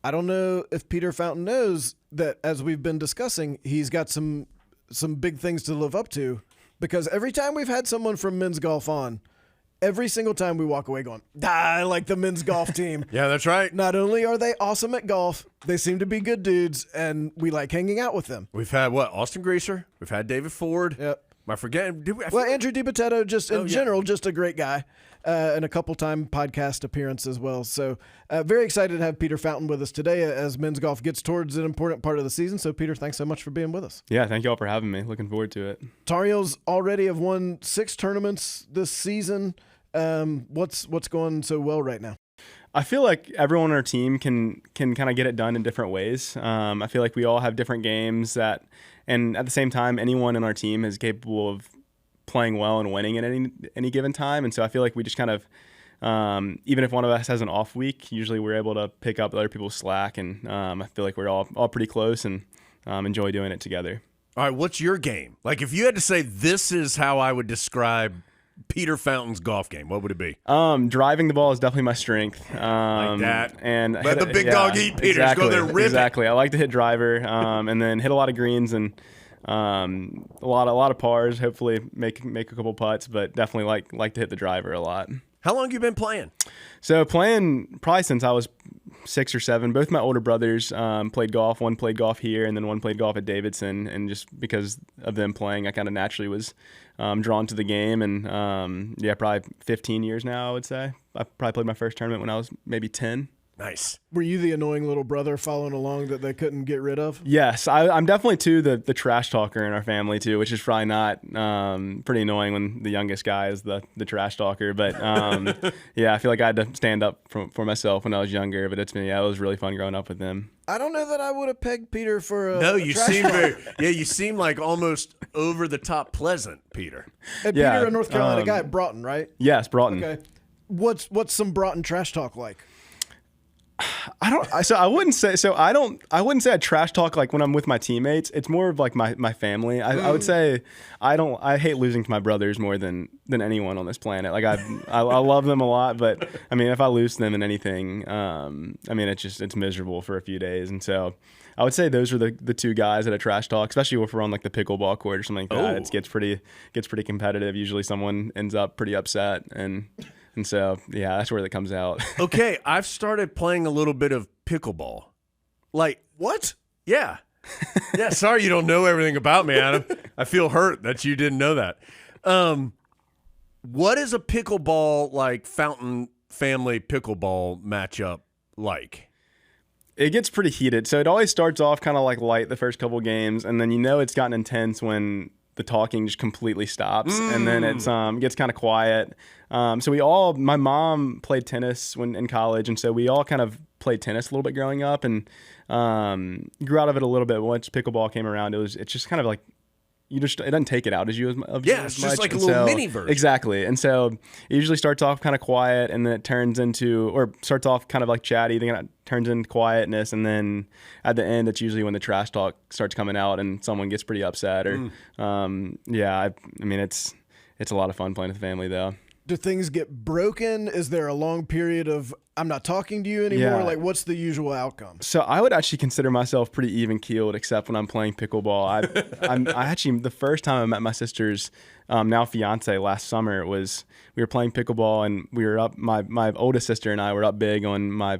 I don't know if Peter Fountain knows that, as we've been discussing, he's got some big things to live up to, because every time we've had someone from men's golf on, every single time we walk away going, I like the men's golf team. Yeah, that's right. Not only are they awesome at golf, they seem to be good dudes, and we like hanging out with them. We've had, Austin Greaser. We've had David Ford. Yep. Am I forgetting? Andrew DiBattista, just in general, just a great guy, and a couple-time podcast appearance as well. So very excited to have Peter Fountain with us today as men's golf gets towards an important part of the season. So, Peter, thanks so much for being with us. Yeah, thank you all for having me. Looking forward to it. Tar Heels already have won 6 tournaments this season. What's going so well right now? I feel like everyone on our team can kind of get it done in different ways. I feel like we all have different games and at the same time, anyone in our team is capable of playing well and winning at any given time. And so I feel like we just kind of, even if one of us has an off week, usually we're able to pick up other people's slack. And I feel like we're all pretty close and enjoy doing it together. All right, what's your game? Like, if you had to say this is how I would describe Peter Fountain's golf game, what would it be? Driving the ball is definitely my strength. Like that. And let the big dog eat, Peter. Exactly, Go there, rip exactly. it. I like to hit driver, and then hit a lot of greens and a lot of pars. Hopefully, make a couple putts, but definitely like to hit the driver a lot. How long have you been playing? So playing probably since I was 6 or 7. Both my older brothers played golf. One played golf here, and then one played golf at Davidson. And just because of them playing, I kind of naturally was drawn to the game. And probably 15 years now, I would say. I probably played my first tournament when I was maybe 10. Nice. Were you the annoying little brother following along that they couldn't get rid of? Yes, I'm definitely the trash talker in our family too, which is probably not pretty annoying when the youngest guy is the trash talker. But I feel like I had to stand up for myself when I was younger. But it was really fun growing up with them. I don't know that I would have pegged Peter for a No, you trash seem talk. you seem like almost over the top pleasant, Peter. And Peter, a North Carolina guy, Broughton, right? Yes, Broughton. Okay. What's some Broughton trash talk like? I wouldn't say I trash talk like when I'm with my teammates. It's more of like my family. I would say I hate losing to my brothers more than anyone on this planet. Like I love them a lot, but I mean if I lose to them in anything, it's miserable for a few days. And so I would say those are the two guys that I trash talk, especially if we're on like the pickleball court or something like that. It gets pretty competitive. Usually someone ends up pretty upset and so, that's where that comes out. Okay, I've started playing a little bit of pickleball. Like, what? Yeah. Yeah, sorry you don't know everything about me, Adam. I feel hurt that you didn't know that. What is a pickleball, like, Fountain family pickleball matchup like? It gets pretty heated. So it always starts off kind of like light the first couple games, and then it's gotten intense when the talking just completely stops, and then it's gets kind of quiet. So my mom played tennis when in college, and so we all kind of played tennis a little bit growing up, and grew out of it a little bit. Once pickleball came around, it's just kind of like it doesn't take it out as it's much. just like a little mini version. Exactly. And so it usually starts off kind of quiet, and then it starts off kind of like chatty, then it turns into quietness, and then at the end, it's usually when the trash talk starts coming out and someone gets pretty upset. Or, it's a lot of fun playing with the family though. Do things get broken? Is there a long period of I'm not talking to you anymore? Yeah. Like, what's the usual outcome? So I would actually consider myself pretty even keeled, except when I'm playing pickleball. I actually, the first time I met my sister's now fiance last summer, we were playing pickleball, and we were up. My oldest sister and I were up big on my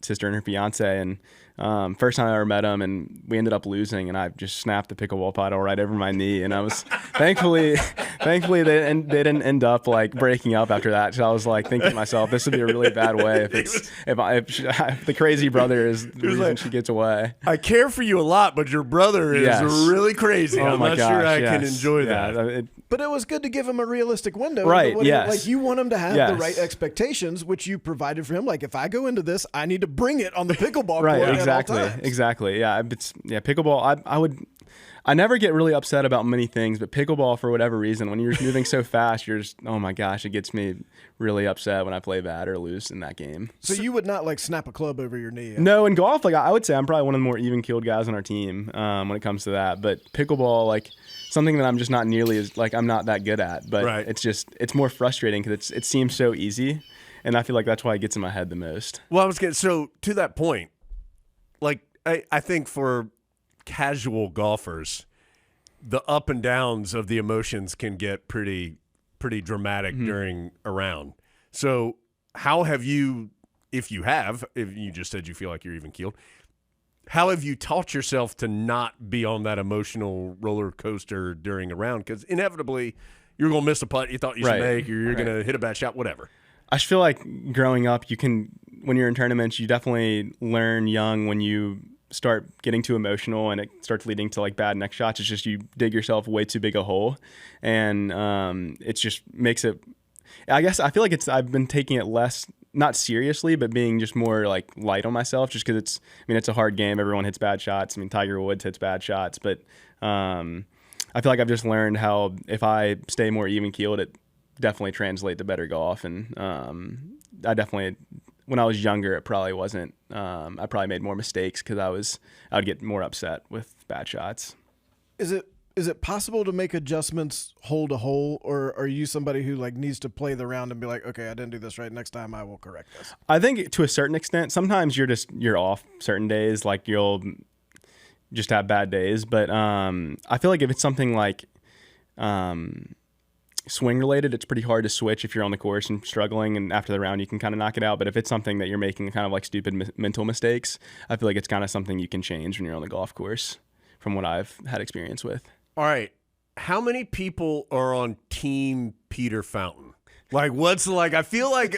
sister and her fiance, and first time I ever met him, and we ended up losing, and I just snapped the pickleball paddle right over my knee, and I was thankfully they didn't end up like breaking up after that. So I was like thinking to myself, this would be a really bad way if the crazy brother is the reason like, she gets away. I care for you a lot, but your brother is really crazy. I'm not sure I can enjoy that. But it was good to give him a realistic window. Right, yes. Like you want him to have the right expectations, which you provided for him. Like if I go into this, I need to bring it on the pickleball right, court exactly, at all times. Exactly. Yeah, pickleball. I never get really upset about many things, but pickleball, for whatever reason, when you're just moving so fast, you're just, oh my gosh, it gets me really upset when I play bad or lose in that game. So you would not like snap a club over your knee? No, in golf, like I would say I'm probably one of the more even-keeled guys on our team when it comes to that. But pickleball, like something that I'm just not nearly as, like I'm not that good at. But it's more frustrating because it seems so easy. And I feel like that's why it gets in my head the most. Well, so to that point, like I think for casual golfers, the up and downs of the emotions can get pretty dramatic during a round. So how have you, if you just said you feel like you're even keeled, how have you taught yourself to not be on that emotional roller coaster during a round? Because inevitably you're going to miss a putt you thought you should make, or you're going to hit a bad shot, whatever. I just feel like growing up, when you're in tournaments, you definitely learn young when you start getting too emotional and it starts leading to like bad next shots. It's just you dig yourself way too big a hole, and it just makes it. I guess I feel like I've been taking it less, not seriously, but being just more like light on myself, just because it's a hard game. Everyone hits bad shots. I mean, Tiger Woods hits bad shots, but I feel like I've just learned how if I stay more even keeled, it definitely translates to better golf. And I definitely, when I was younger, it probably wasn't. I probably made more mistakes because I would get more upset with bad shots. Is it possible to make adjustments hole to hole, or are you somebody who like needs to play the round and be like, okay, I didn't do this right. Next time I will correct this? I think to a certain extent, sometimes you're off certain days, like you'll just have bad days. But I feel like if it's something like swing related, it's pretty hard to switch if you're on the course and struggling, and after the round you can kind of knock it out. But if it's something that you're making kind of like stupid mental mistakes, I feel like it's kind of something you can change when you're on the golf course, from what I've had experience with. All right. How many people are on Team Peter Fountain? Like, I feel like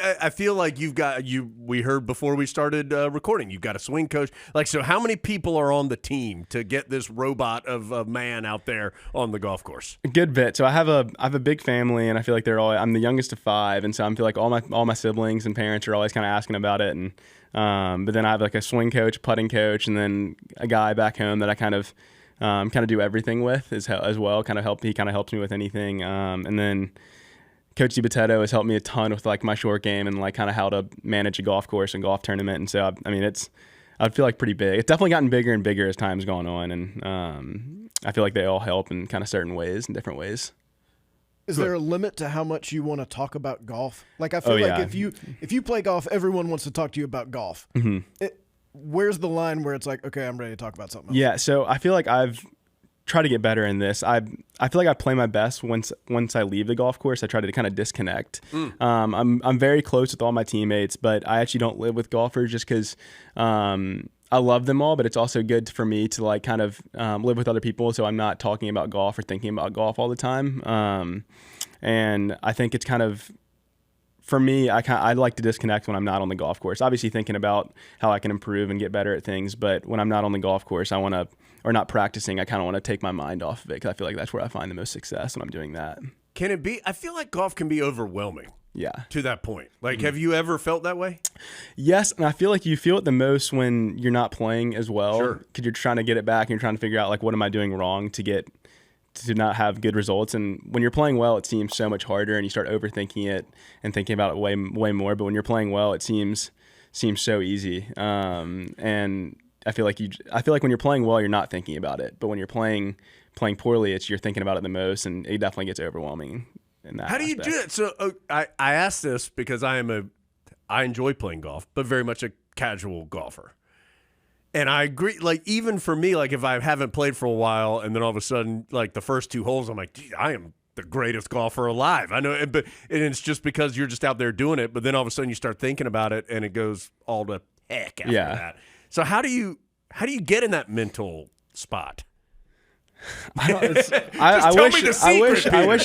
we heard before we started recording, you've got a swing coach. Like, so how many people are on the team to get this robot of a man out there on the golf course? A good bit. So I have a big family, and I feel like I'm the youngest of 5. And so I feel like all my siblings and parents are always kind of asking about it. And, but then I have like a swing coach, putting coach, and then a guy back home that I kind of do everything with as well. He kind of helps me with anything. And then Coach DiBattista has helped me a ton with like my short game and like kind of how to manage a golf course and golf tournament. And so I feel like pretty big. It's definitely gotten bigger and bigger as time's gone on, and I feel like they all help in kind of certain ways, in different ways. Is there a limit to how much you want to talk about golf? Like, I feel like if you play golf, everyone wants to talk to you about golf. Mm-hmm. Where's the line where it's like, okay, I'm ready to talk about something else? Yeah, so I feel like I've tried to get better in this. I feel like I play my best once I leave the golf course. I try to kind of disconnect. I'm very close with all my teammates, but I actually don't live with golfers just because I love them all, but it's also good for me to like kind of live with other people, so I'm not talking about golf or thinking about golf all the time. And I think it's kind of, for me, I like to disconnect when I'm not on the golf course. Obviously thinking about how I can improve and get better at things, but when I'm not on the golf course, or not practicing, I kind of want to take my mind off of it, because I feel like that's where I find the most success when I'm doing that. Can it be? I feel like golf can be overwhelming. Yeah. To that point. Like, have you ever felt that way? Yes, and I feel like you feel it the most when you're not playing as well. Sure. Because you're trying to get it back and you're trying to figure out, like, what am I doing wrong to not have good results. And when you're playing well, it seems so much harder, and you start overthinking it and thinking about it way more. But when you're playing well, it seems so easy. And I feel like when you're playing well, you're not thinking about it. But when you're playing poorly, you're thinking about it the most, and it definitely gets overwhelming in that How do you do it? So I ask this because I enjoy playing golf, but very much a casual golfer. And I agree, like, even for me, like, if I haven't played for a while and then all of a sudden, like, the first 2 holes, I'm like, gee, I am the greatest golfer alive. I know, and it's just because you're just out there doing it, but then all of a sudden you start thinking about it and it goes all to heck after that. So how do you get in that mental spot? I wish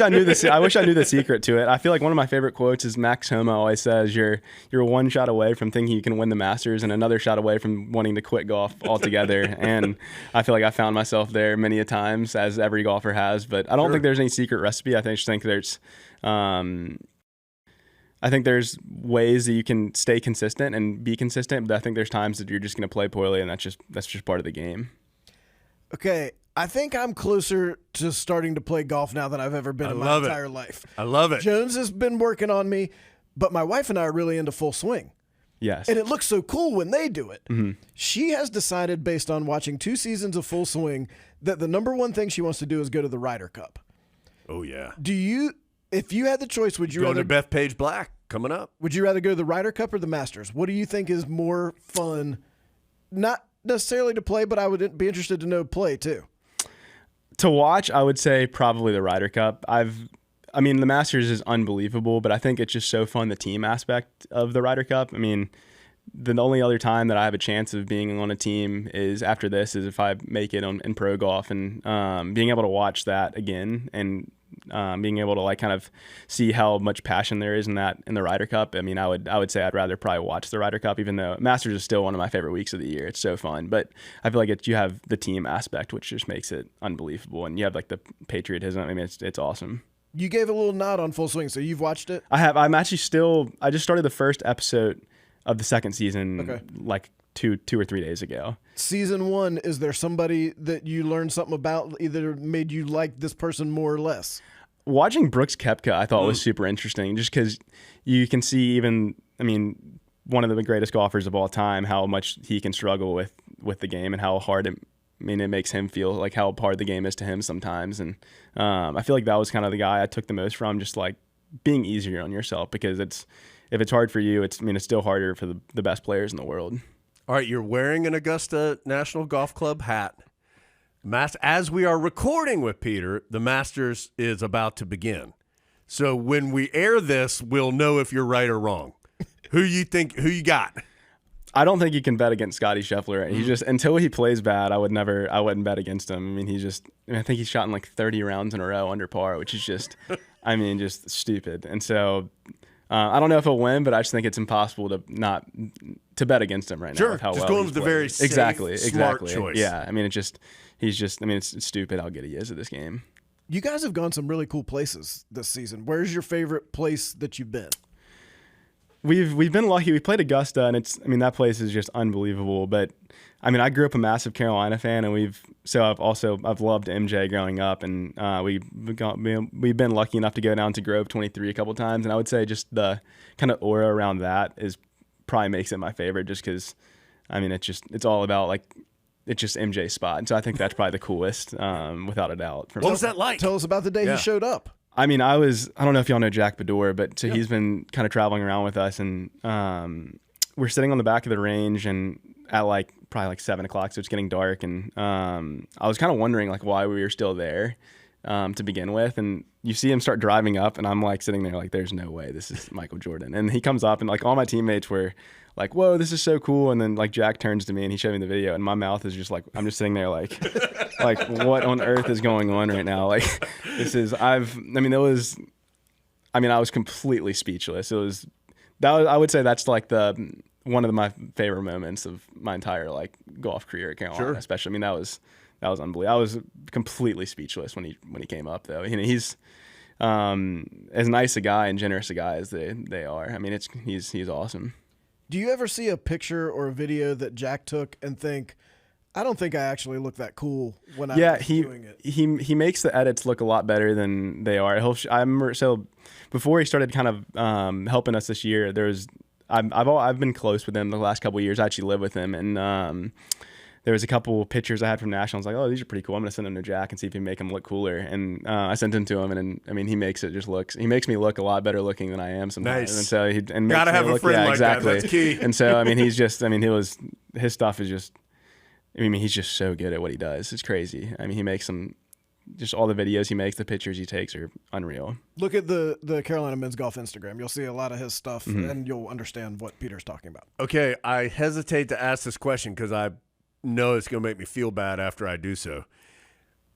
I knew the secret to it. I feel like one of my favorite quotes is Max Homa always says, "You're one shot away from thinking you can win the Masters, and another shot away from wanting to quit golf altogether." And I feel like I found myself there many a times, as every golfer has. But I don't think there's any secret recipe. I just think there's ways that you can stay consistent and be consistent. But I think there's times that you're just going to play poorly, and that's just part of the game. Okay. I think I'm closer to starting to play golf now than I've ever been in my entire life. I love it. Jones has been working on me, but my wife and I are really into full swing. Yes. And it looks so cool when they do it. Mm-hmm. She has decided, based on watching 2 seasons of full swing, that the number one thing she wants to do is go to the Ryder Cup. Oh, yeah. If you had the choice, would you going rather to Bethpage Black coming up? Would you rather go to the Ryder Cup or the Masters? What do you think is more fun? Not necessarily to play, but I would be interested to know play too. To watch, I would say probably the Ryder Cup. I mean, the Masters is unbelievable, but I think it's just so fun, the team aspect of the Ryder Cup. I mean, the only other time that I have a chance of being on a team is after this, is if I make it in pro golf, and being able to watch that again, and being able to like kind of see how much passion there is in the Ryder Cup. I mean, I would say I'd rather probably watch the Ryder Cup, even though Masters is still one of my favorite weeks of the year. It's so fun, but I feel like you have the team aspect, which just makes it unbelievable, and you have like the patriotism. I mean, it's awesome. You gave a little nod on Full Swing, so you've watched it? I have. I just started the first episode of the second season like two or 3 days ago. Season 1, is there somebody that you learned something about, either made you like this person more or less? Watching Brooks Koepka, I thought was super interesting, just because you can see even, I mean, one of the greatest golfers of all time, how much he can struggle with the game, and how hard it makes him feel, like how hard the game is to him sometimes. And I feel like that was kind of the guy I took the most from, just like being easier on yourself, because if it's hard for you, it's still harder for the best players in the world. All right, you're wearing an Augusta National Golf Club hat. As we are recording with Peter, the Masters is about to begin. So when we air this, we'll know if you're right or wrong. Who you got? I don't think you can bet against Scottie Scheffler. He just, until he plays bad, I wouldn't bet against him. I mean, I think he's shot in like 30 rounds in a row under par, which is just, just stupid. And so I don't know if he'll win, but I just think it's impossible to bet against him right now. Sure, With how just well going he's with the played. very safe, smart choice. Yeah, I mean, it's stupid how good he is at this game. You guys have gone some really cool places this season. Where's your favorite place that you've been? We've been lucky. We played Augusta, and that place is just unbelievable. But I grew up a massive Carolina fan, and I've loved MJ growing up, and we've been lucky enough to go down to Grove 23 a couple times, and I would say just the kind of aura around that probably makes it my favorite, just because it's all about like, it's just MJ's spot, and so I think that's probably the coolest, without a doubt. What was that like? Tell us about the day he showed up. I don't know if y'all know Jack Bedore, but so he's been kind of traveling around with us, and we're sitting on the back of the range, and at probably 7 o'clock, so it's getting dark, and I was kind of wondering like why we were still there to begin with, and you see him start driving up, and I'm like sitting there like, there's no way this is Michael Jordan, and he comes up, and like all my teammates were like, whoa, this is so cool. And then like Jack turns to me and he showed me the video, and my mouth is just like, I'm just sitting there like, like what on earth is going on right now? Like I was completely speechless. I would say that's like one of my favorite moments of my entire like golf career at Carolina, especially. That was unbelievable. I was completely speechless when he came up though. He's as nice a guy and generous a guy as they are. He's awesome. Do you ever see a picture or a video that Jack took and think, I don't think I actually look that cool when I'm doing it? He makes the edits look a lot better than they are. I remember, so before he started kind of helping us this year, I've been close with him the last couple of years. I actually live with him, and there was a couple pictures I had from Nationals. Like, oh, these are pretty cool. I'm gonna send them to Jack and see if he can make them look cooler. And I sent them to him, and he makes me look a lot better looking than I am sometimes. Nice. And so gotta have a friend like exactly. that. That's key. And so his stuff is just. He's just so good at what he does. It's crazy. He makes them. Just all the videos he makes, the pictures he takes are unreal. Look at the Carolina Men's Golf Instagram. You'll see a lot of his stuff, and you'll understand what Peter's talking about. Okay, I hesitate to ask this question because I know it's going to make me feel bad after I do so.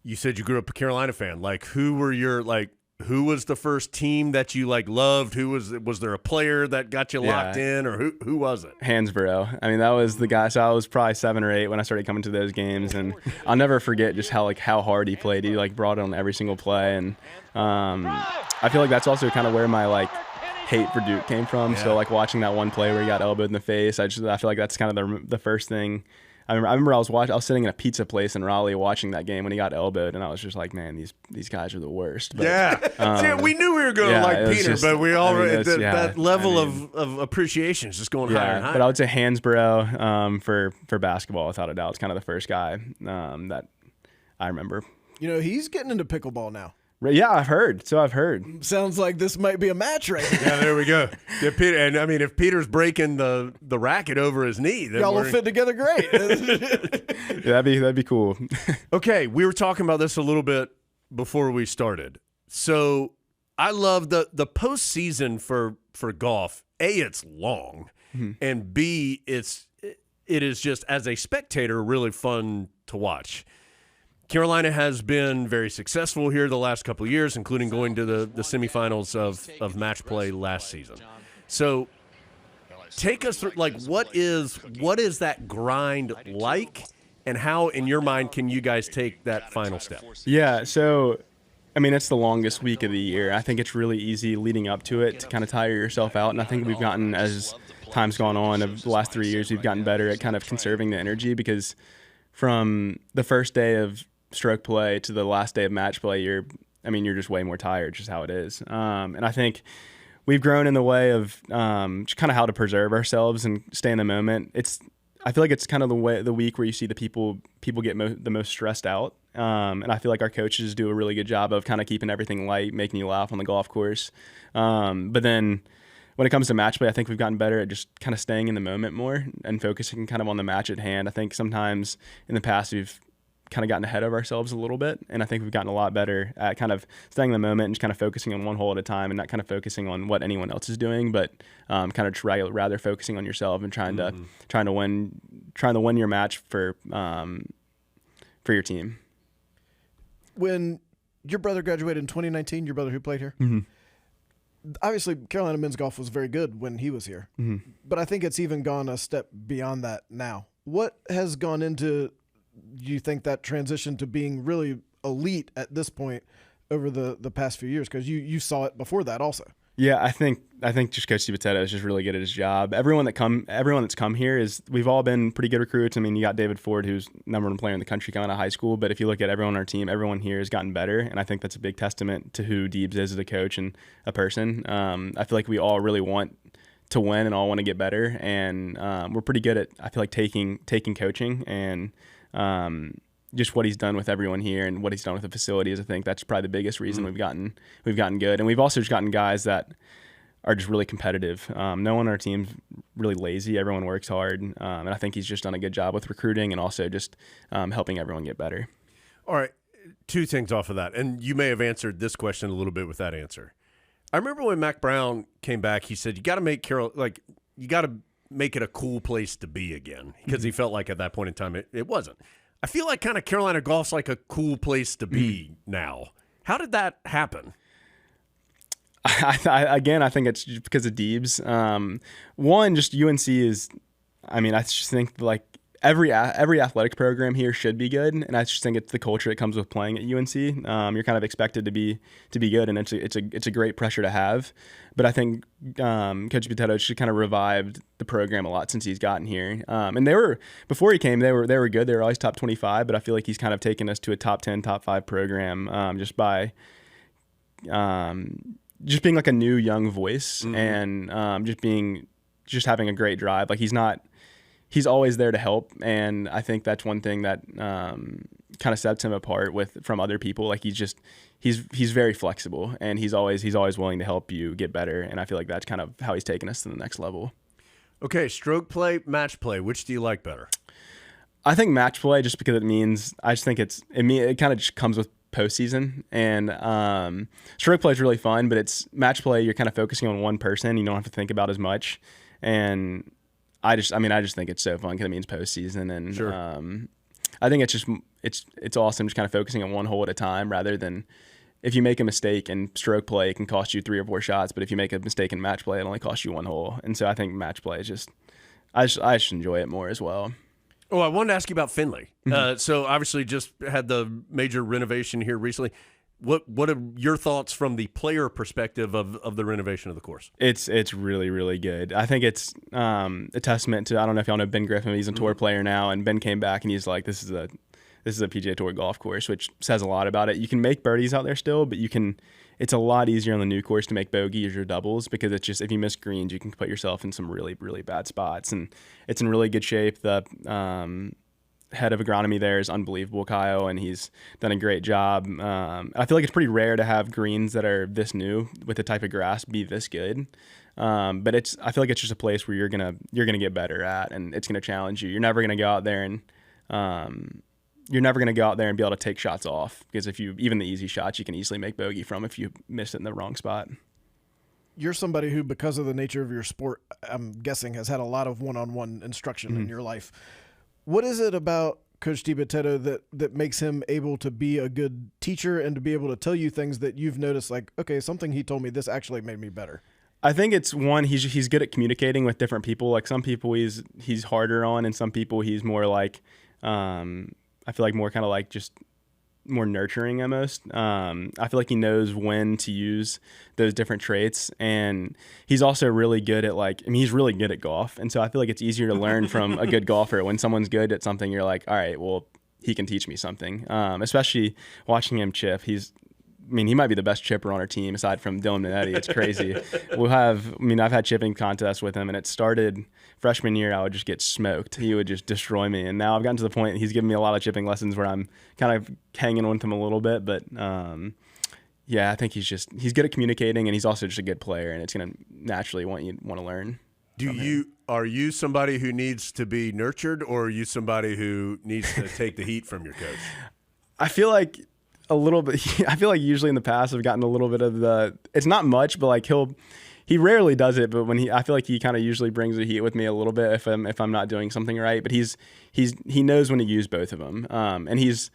You said you grew up a Carolina fan. Like, who was the first team that you loved? Was there a player that got you locked in, or who was it? Hansborough. That was the guy. So I was probably 7 or 8 when I started coming to those games, and I'll never forget just how hard he played. He brought it on every single play, and I feel like that's also kind of where my hate for Duke came from. Yeah. So watching that one play where he got elbowed in the face, I feel like that's kind of the first thing. I remember I was sitting in a pizza place in Raleigh watching that game when he got elbowed, and I was just like, man, these guys are the worst. But, we knew we were going to like Peter, but we already that level of appreciation is just going higher and higher. But I would say Hansborough for basketball, without a doubt. It's kind of the first guy that I remember. He's getting into pickleball now. Yeah, I've heard. So I've heard. Sounds like this might be a match right here. Yeah, there we go. Yeah, Peter, and I mean, if Peter's breaking the racket over his knee, then Y'all will fit together great. Yeah, that'd be cool. Okay, we were talking about this a little bit before we started. So I love the postseason for golf. A, it's long, and B, it is just, as a spectator, really fun to watch. Carolina has been very successful here the last couple of years, including going to the semifinals of match play last season. So take us through, like, what is that grind like, and how, in your mind, can you guys take that final step? Yeah, so, I mean, it's the longest week of the year. I think it's really easy leading up to it to kind of tire yourself out, and I think we've gotten, as time's gone on, of the last 3 years, we've gotten better at kind of conserving the energy, because from the first day of stroke play to the last day of match play, you're just way more tired, just how it is. And I think we've grown in the way of just kind of how to preserve ourselves and stay in the moment. I feel like it's kind of the week where you see the people get the most stressed out. And I feel like our coaches do a really good job of kind of keeping everything light, making you laugh on the golf course. But then when it comes to match play, I think we've gotten better at just kind of staying in the moment more and focusing kind of on the match at hand. I think sometimes in the past we've kind of gotten ahead of ourselves a little bit, and I think we've gotten a lot better at kind of staying in the moment and just kind of focusing on one hole at a time and not kind of focusing on what anyone else is doing, but kind of just rather focusing on yourself and trying to win your match for your team. When your brother graduated in 2019, your brother who played here, obviously Carolina men's golf was very good when he was here, but I think it's even gone a step beyond that now. What has gone into, do you think, that transition to being really elite at this point over the past few years? Because you saw it before that also. Yeah, I think just Coach DiBattista is just really good at his job. Everyone that's come here we've all been pretty good recruits. I mean, you got David Ford, who's #1 player in the country coming out of high school. But if you look at everyone on our team, everyone here has gotten better, and I think that's a big testament to who Deebs is as a coach and a person. I feel like we all really want to win and all want to get better, and we're pretty good at, I feel like, taking coaching and just what he's done with everyone here and what he's done with the facilities. I think that's probably the biggest reason we've gotten good. And we've also just gotten guys that are just really competitive. No one on our team's really lazy. Everyone works hard. And I think he's just done a good job with recruiting and also just helping everyone get better. All right. Two things off of that. And you may have answered this question a little bit with that answer. I remember when Mac Brown came back, he said, you got to make you got to make it a cool place to be again, because he felt like at that point in time it wasn't. I feel like kind of Carolina golf's like a cool place to be now. How did that happen? I think it's just because of Deebs. One, just UNC is, I just think like every athletic program here should be good, and I just think it's the culture that comes with playing at UNC. You're kind of expected to be good, and it's a great pressure to have. But I think Coach Potato just kind of revived the program a lot since he's gotten here. And before he came, they were good. They were always top 25, but I feel like he's kind of taken us to a top 10, top 5 program just by just being like a new young voice and just having a great drive. Like he's always there to help, and I think that's one thing that kind of sets him apart from other people. Like he's very flexible, and he's always willing to help you get better, and I feel like that's kind of how he's taken us to the next level. Okay, stroke play, match play, which do you like better? I think match play, just because it kind of just comes with postseason, and stroke play is really fun, but it's match play. You're kind of focusing on one person. You don't have to think about as much, and I just think it's so fun because it means postseason, and sure. I think it's awesome just kind of focusing on one hole at a time, rather than if you make a mistake in stroke play, it can cost you 3 or 4 shots, but if you make a mistake in match play, it only costs you 1 hole. And so I think match play is I just enjoy it more as well. Oh, I wanted to ask you about Finley. So obviously just had the major renovation here recently. What are your thoughts from the player perspective of the renovation of the course? It's really, really good. I think it's a testament to, I don't know if y'all know Ben Griffin, he's a tour player now, and Ben came back and he's like, this is a PGA Tour golf course, which says a lot about it. You can make birdies out there still, but it's a lot easier on the new course to make bogeys or doubles, because it's just, if you miss greens, you can put yourself in some really, really bad spots, and it's in really good shape. head of agronomy there is unbelievable, Kyle, and he's done a great job. I feel like it's pretty rare to have greens that are this new with the type of grass be this good. But I feel like it's just a place where you're gonna get better at, and it's gonna challenge you. You're never gonna go out there and be able to take shots off, because even the easy shots you can easily make bogey from if you miss it in the wrong spot. You're somebody who, because of the nature of your sport, I'm guessing, has had a lot of one-on-one instruction in your life. What is it about Coach DiBattista that makes him able to be a good teacher and to be able to tell you things that you've noticed, like, okay, something he told me, this actually made me better? I think it's one, he's good at communicating with different people. Like some people he's harder on, and some people he's more like, I feel like more kind of like just more nurturing almost. I feel like he knows when to use those different traits, and he's also really good at he's really good at golf. And so I feel like it's easier to learn from a good golfer. When someone's good at something, you're like, all right, well, he can teach me something. Especially watching him chip. He might be the best chipper on our team aside from Dylan Minetti. It's crazy. I've had chipping contests with him, and it started freshman year. I would just get smoked. He would just destroy me. And now I've gotten to the point he's given me a lot of chipping lessons where I'm kind of hanging with him a little bit. But I think he's good at communicating, and he's also just a good player, and it's going to naturally want to learn. Are you somebody who needs to be nurtured, or are you somebody who needs to take the heat from your coach? I feel like a little bit. I feel like usually in the past I've gotten a little bit of it's not much, but like he rarely does it, but I feel like he kind of usually brings the heat with me a little bit if I'm not doing something right. But he knows when to use both of them, and he's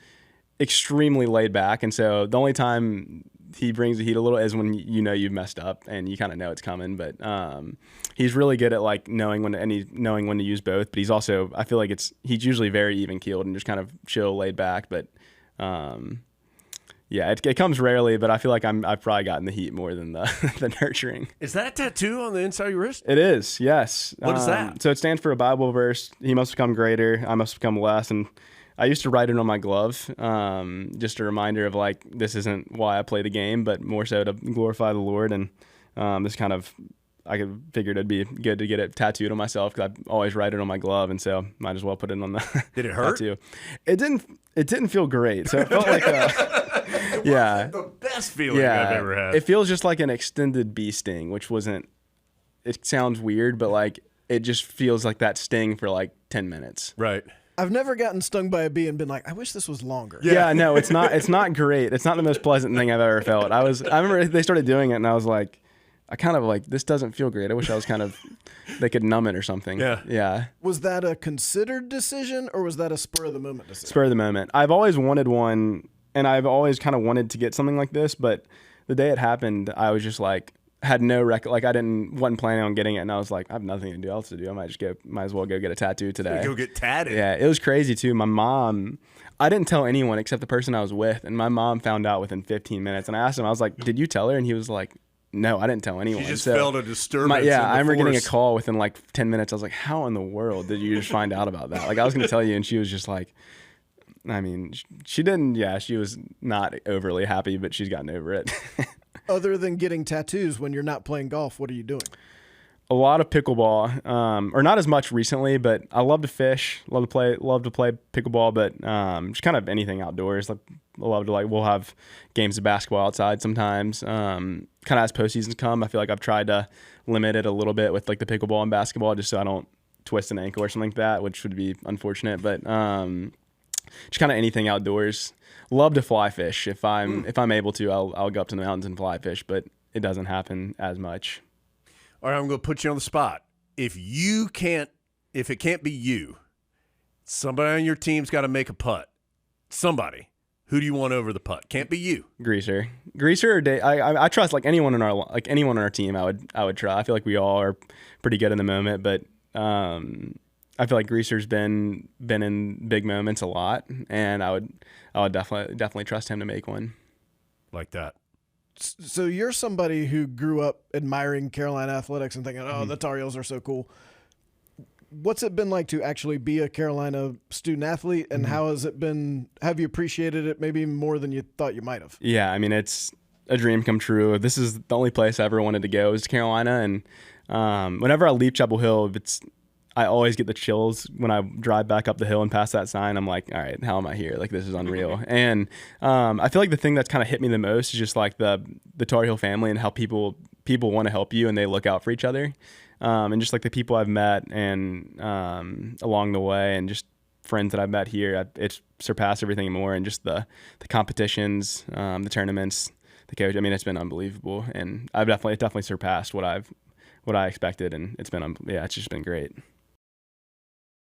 extremely laid back. And so the only time he brings the heat a little is when you've messed up and you kind of know it's coming. But he's really good at knowing when to use both. But he's also, I feel like he's usually very even keeled and just kind of chill, laid back. But it comes rarely, but I feel like I've probably gotten the heat more than the nurturing. Is that a tattoo on the inside of your wrist? It is, yes. What is that? So it stands for a Bible verse. He must become greater, I must become less. And I used to write it on my glove, just a reminder of this isn't why I play the game, but more so to glorify the Lord. And this kind of, I figured it'd be good to get it tattooed on myself because I always write it on my glove, and so might as well put it on the Did it hurt? tattoo. It didn't feel great, so it felt like the best feeling I've ever had. It feels just like an extended bee sting, which wasn't. It sounds weird, but it just feels like that sting for 10 minutes. Right. I've never gotten stung by a bee and been like, I wish this was longer. Yeah, no, it's not. It's not great. It's not the most pleasant thing I've ever felt. I remember they started doing it, and I was like, I kind of this doesn't feel great. I wish I was they could numb it or something. Yeah. Was that a considered decision, or was that a spur of the moment decision? Spur of the moment. I've always wanted one, and I've always kind of wanted to get something like this, but the day it happened, I was just had no wasn't planning on getting it, and I was like, I have nothing else to do. I might as well go get a tattoo today. Go get tatted. Yeah, it was crazy too. My mom, I didn't tell anyone except the person I was with, and my mom found out within 15 minutes. And I asked him, I was like, did you tell her? And he was like, no, I didn't tell anyone. She just felt a disturbance. I remember getting a call within 10 minutes. I was like, how in the world did you just find out about that? I was going to tell you, and she was just she didn't. Yeah, she was not overly happy, but she's gotten over it. Other than getting tattoos when you're not playing golf, what are you doing? A lot of pickleball, or not as much recently, but I love to fish, love to play pickleball, but just kind of anything outdoors. We'll have games of basketball outside sometimes. Kind of as postseasons come, I feel like I've tried to limit it a little bit with the pickleball and basketball, just so I don't twist an ankle or something like that, which would be unfortunate. But just kind of anything outdoors. Love to fly fish. If I'm able to, I'll go up to the mountains and fly fish, but it doesn't happen as much. All right, I'm going to put you on the spot. If it can't be you, somebody on your team's got to make a putt. Somebody. Who do you want over the putt? Can't be you. Greaser or Dave. I trust anyone on our team. I would try. I feel like we all are pretty good in the moment, but I feel like Greaser's been in big moments a lot, and I would definitely trust him to make one. Like that. So you're somebody who grew up admiring Carolina athletics and thinking, oh, the Tar Heels are so cool. What's it been like to actually be a Carolina student athlete, and how has it been? Have you appreciated it maybe more than you thought you might have? Yeah, I mean, it's a dream come true. This is the only place I ever wanted to go is to Carolina, and whenever I leave Chapel Hill, I always get the chills when I drive back up the hill and past that sign. I'm like, all right, how am I here? Like, this is unreal. And I feel like the thing that's kind of hit me the most is just like the Tar Heel family and how people want to help you and they look out for each other. And just like the people I've met and along the way and just friends that I've met here, it's surpassed everything more. And just the competitions, the tournaments, the coach. I mean, it's been unbelievable. And it definitely surpassed what I expected. And it's just been great.